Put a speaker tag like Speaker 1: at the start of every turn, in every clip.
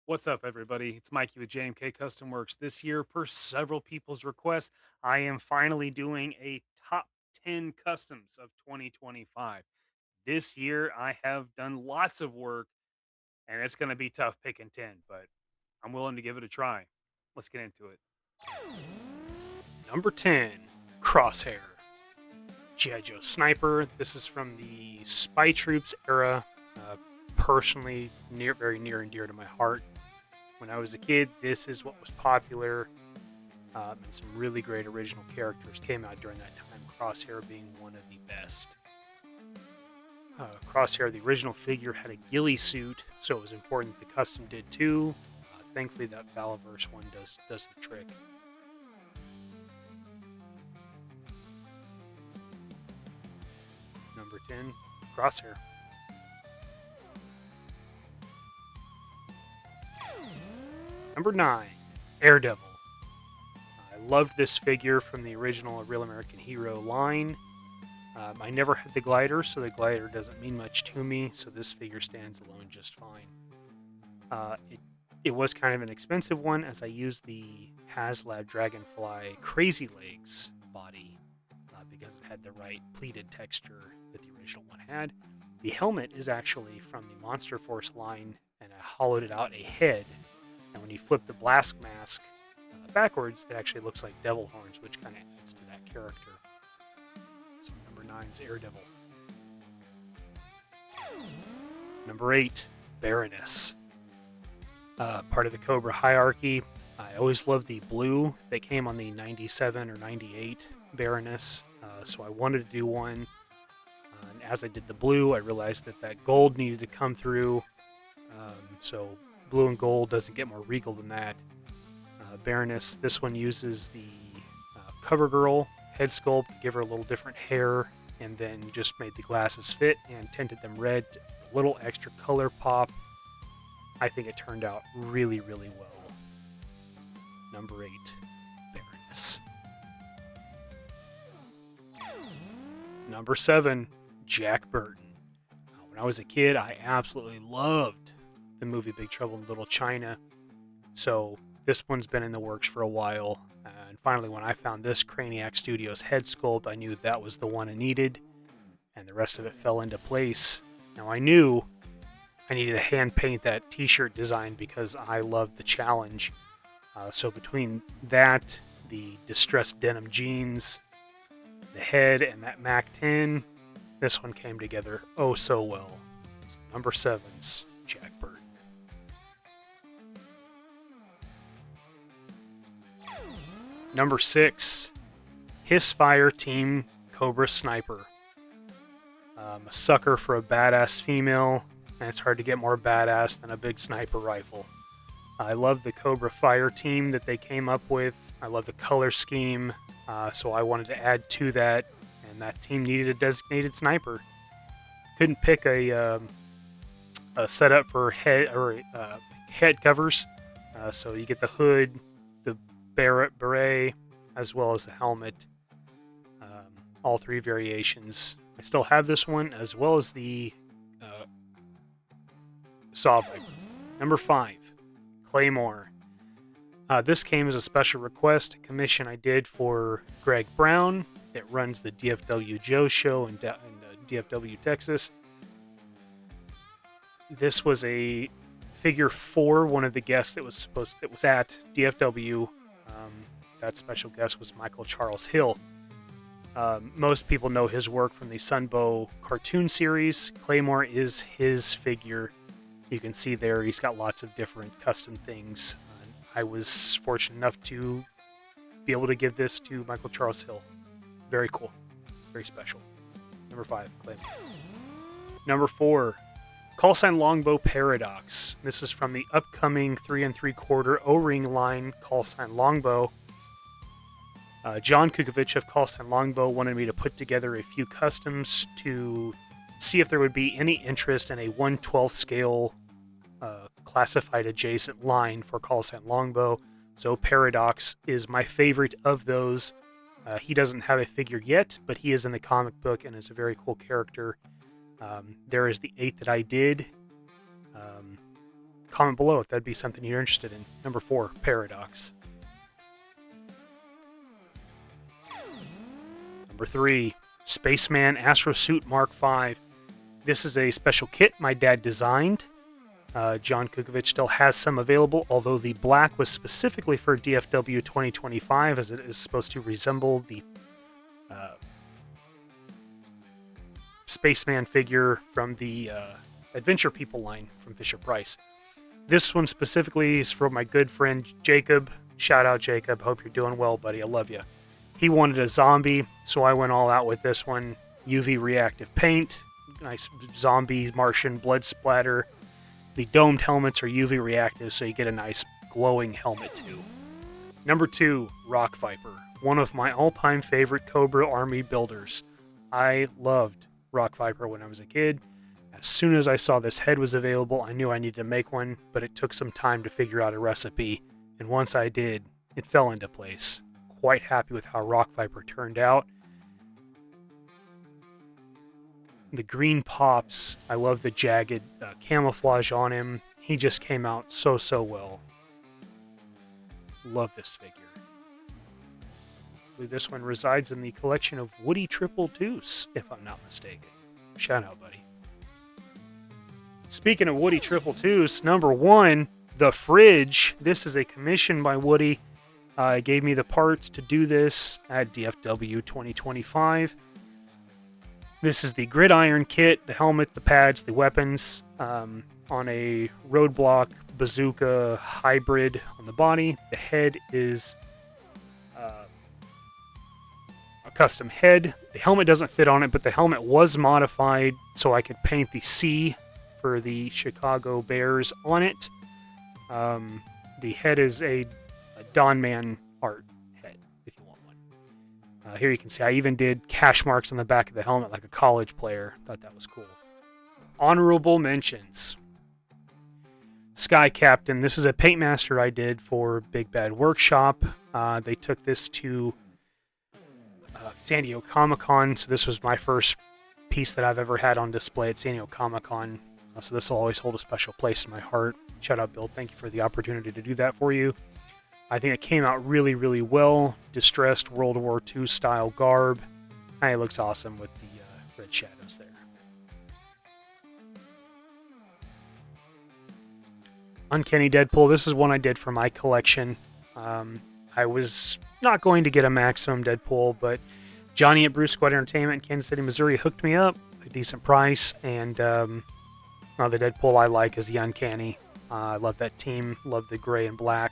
Speaker 1: What's up, everybody? It's Mikey with JMK Custom Works. This year, per several people's request, I am finally doing a top 10 customs of 2025. This year, I have done lots of work, and it's going to be tough picking 10, but I'm willing to give it a try. Let's get into it. Number 10, Crosshair. G.I. Joe Sniper. This is from the Spy Troops era. Personally, very near and dear to my heart. When I was a kid, this is what was popular, and some really great original characters came out during that time, Crosshair being one of the best. Crosshair, the original figure, had a ghillie suit, so it was important that the custom did too. Thankfully, that Valaverse one does the trick. Number 10, Crosshair. Number 9, Daredevil. I loved this figure from the original Real American Hero line. I never had the glider, so the glider doesn't mean much to me, so this figure stands alone just fine. It was kind of an expensive one, as I used the HasLab Dragonfly Crazy Legs body because it had the right pleated texture that the original one had. The helmet is actually from the Monster Force line, and I hollowed it out a head. And when you flip the blast mask backwards, it actually looks like devil horns, which kind of adds to that character. So number 9's Daredevil. Number 8, Baroness. Part of the Cobra hierarchy. I always loved the blue that came on the 97 or 98 Baroness, so I wanted to do one. And as I did the blue, I realized that gold needed to come through. So blue and gold doesn't get more regal than that. Baroness, this one uses the CoverGirl head sculpt to give her a little different hair, and then just made the glasses fit and tinted them red, a little extra color pop. I think it turned out really, really well. Number 8, Baroness. Number 7, Jack Burton. When I was a kid, I absolutely loved the movie Big Trouble in Little China. So this one's been in the works for a while. And finally, when I found this Craniac Studios head sculpt, I knew that was the one I needed. And the rest of it fell into place. Now, I knew I needed to hand paint that t-shirt design because I loved the challenge. So between that, the distressed denim jeans, the head, and that Mac 10, this one came together oh so well. So number 7's Jack Burton. Number 6, Hissfire Team Cobra Sniper. I'm a sucker for a badass female, and it's hard to get more badass than a big sniper rifle. I love the Cobra Fire team that they came up with. I love the color scheme, so I wanted to add to that, and that team needed a designated sniper. Couldn't pick a setup for head covers, so you get the hood, the beret, as well as the helmet. All 3 variations. I still have this one, as well as the saw blade. Number 5, Claymore. This came as a special request, a commission I did for Greg Brown. It runs the DFW Joe show in DFW, Texas. This was a figure for one of the guests that was at DFW. That special guest was Michael Charles Hill. Most people know his work from the Sunbow cartoon series. Claymore is his figure. You can see there he's got lots of different custom things. I was fortunate enough to be able to give this to Michael Charles Hill. Very cool. Very special. Number 5, Claymore. Number 4, Callsign Longbow Paradox. This is from the upcoming 3 3/4 O-ring line Callsign Longbow. John Kukovich of Callsign Longbow wanted me to put together a few customs to see if there would be any interest in a 1/12 scale classified adjacent line for Callsign Longbow. So Paradox is my favorite of those. He doesn't have a figure yet, but he is in the comic book and is a very cool character. There is the 8 that I did. comment below if that'd be something you're interested in. Number 4, Paradox. Number 3, Spaceman Astrosuit Mark V. This is a special kit my dad designed. John Kukovic still has some available, although the black was specifically for DFW 2025, as it is supposed to resemble the Spaceman figure from the Adventure People line from Fisher-Price. This one specifically is for my good friend Jacob. Shout out, Jacob. Hope you're doing well, buddy. I love you. He wanted a zombie, so I went all out with this one. UV reactive paint, nice zombie Martian blood splatter. The domed helmets are UV reactive, so you get a nice glowing helmet too. Number 2, Rock Viper. One of my all-time favorite Cobra Army builders. I loved Rock Viper when I was a kid. As soon as I saw this head was available, I knew I needed to make one, but it took some time to figure out a recipe, and once I did, it fell into place. Quite happy with how Rock Viper turned out. The green pops. I love the jagged camouflage on him. He just came out so well. Love this figure. I believe this one resides in the collection of Woody Triple Deuce, if I'm not mistaken. Shout out, buddy. Speaking of Woody Triple Deuce, number 1, the fridge. This is a commission by Woody. Gave me the parts to do this at DFW 2025. This is the gridiron kit, the helmet, the pads, the weapons, on a roadblock bazooka hybrid on the body. The head is a custom head. The helmet doesn't fit on it, but the helmet was modified so I could paint the C for the Chicago Bears on it. The head is a Don Man art head, if you want one. Here you can see I even did cash marks on the back of the helmet like a college player. Thought that was cool. Honorable mentions. Sky Captain. This is a paint master I did for Big Bad Workshop. They took this to San Diego Comic-Con, so this was my first piece that I've ever had on display at San Diego Comic-Con. So this will always hold a special place in my heart. Shout out, Bill. Thank you for the opportunity to do that for you. I think it came out really well. Distressed World War II style garb. It looks awesome with the red shadows there. Uncanny Deadpool. This is one I did for my collection. I was not going to get a maximum Deadpool, but Johnny at Bruce Squad Entertainment in Kansas City, Missouri hooked me up at a decent price, and the Deadpool I like is the Uncanny. I love that team. Love the gray and black.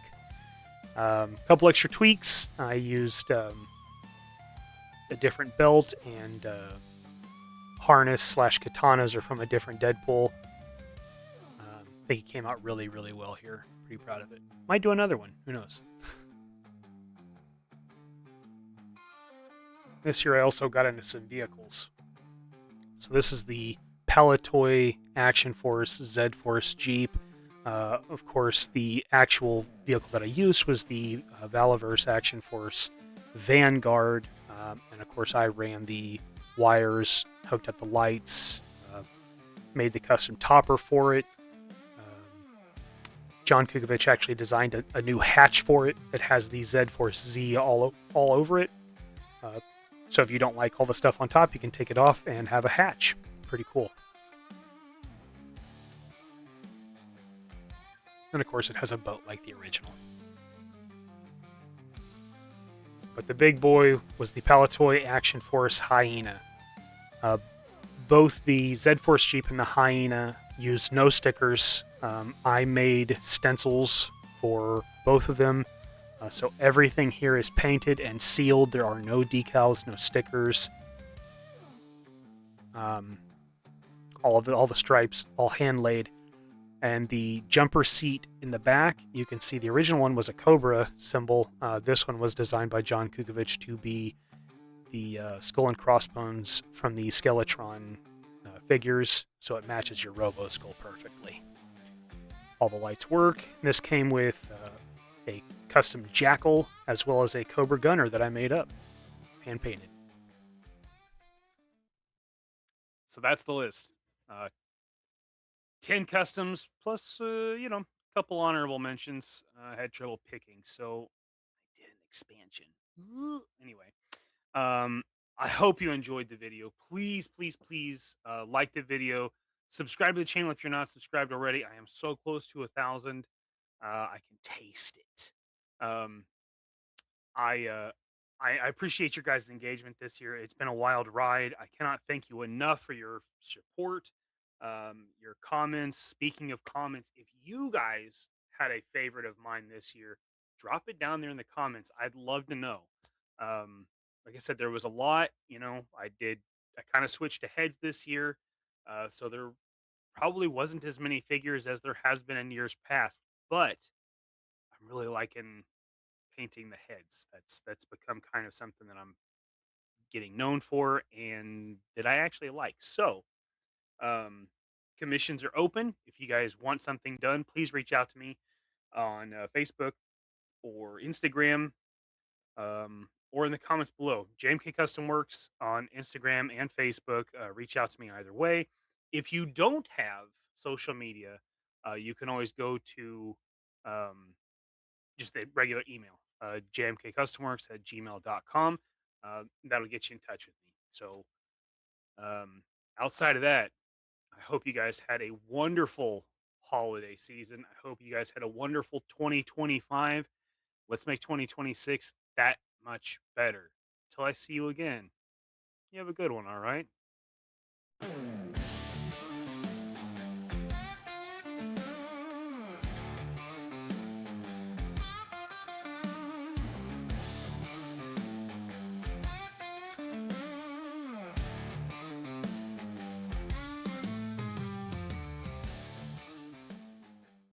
Speaker 1: Couple extra tweaks. I used a different belt and harness / katanas are from a different Deadpool. I think it came out really well here. Pretty proud of it. Might do another one. Who knows? This year I also got into some vehicles. So this is the Palatoy Action Force Z-Force Jeep. Of course, the actual vehicle that I used was the Valaverse Action Force Vanguard. And of course, I ran the wires, hooked up the lights, made the custom topper for it. John Kukovic actually designed a new hatch for it that has the Z-Force Z all over it. So if you don't like all the stuff on top, you can take it off and have a hatch. Pretty cool. And of course, it has a boat like the original. But the big boy was the Palatoy Action Force Hyena. Both the Z-Force Jeep and the Hyena used no stickers. I made stencils for both of them. So everything here is painted and sealed. There are no decals, no stickers. All the stripes, all hand laid. And the jumper seat in the back, you can see the original one was a Cobra symbol. This one was designed by John Kukovic to be the skull and crossbones from the Skeletron figures, so it matches your Robo Skull perfectly. All the lights work. This came with a custom jackal as well as a Cobra gunner that I made up, hand painted. So that's the list. 10 customs plus, couple honorable mentions. I had trouble picking, so I did an expansion. Anyway, um, I hope you enjoyed the video. Please, please, please like the video. Subscribe to the channel if you're not subscribed already. I am so close to 1,000. I can taste it. Um, I, uh, I appreciate your guys' engagement this year. It's been a wild ride. I cannot thank you enough for your support, your comments. Speaking of comments, if you guys had a favorite of mine this year, drop it down there in the comments. I'd love to know. Um, like I said, there was a lot. I kind of switched to heads this year, so there probably wasn't as many figures as there has been in years past. But I'm really liking painting the heads. That's become kind of something that I'm getting known for and that I actually like. So, um, commissions are open. If you guys want something done, please reach out to me on Facebook or Instagram, or in the comments below. JMK Custom Works on Instagram and Facebook. Reach out to me either way. If you don't have social media, you can always go to um, just a regular email, jmkcustomworks@gmail.com. That'll get you in touch with me. So, um, outside of that, I hope you guys had a wonderful holiday season. I hope you guys had a wonderful 2025. Let's make 2026 that much better. Till I see you again, you have a good one, all right?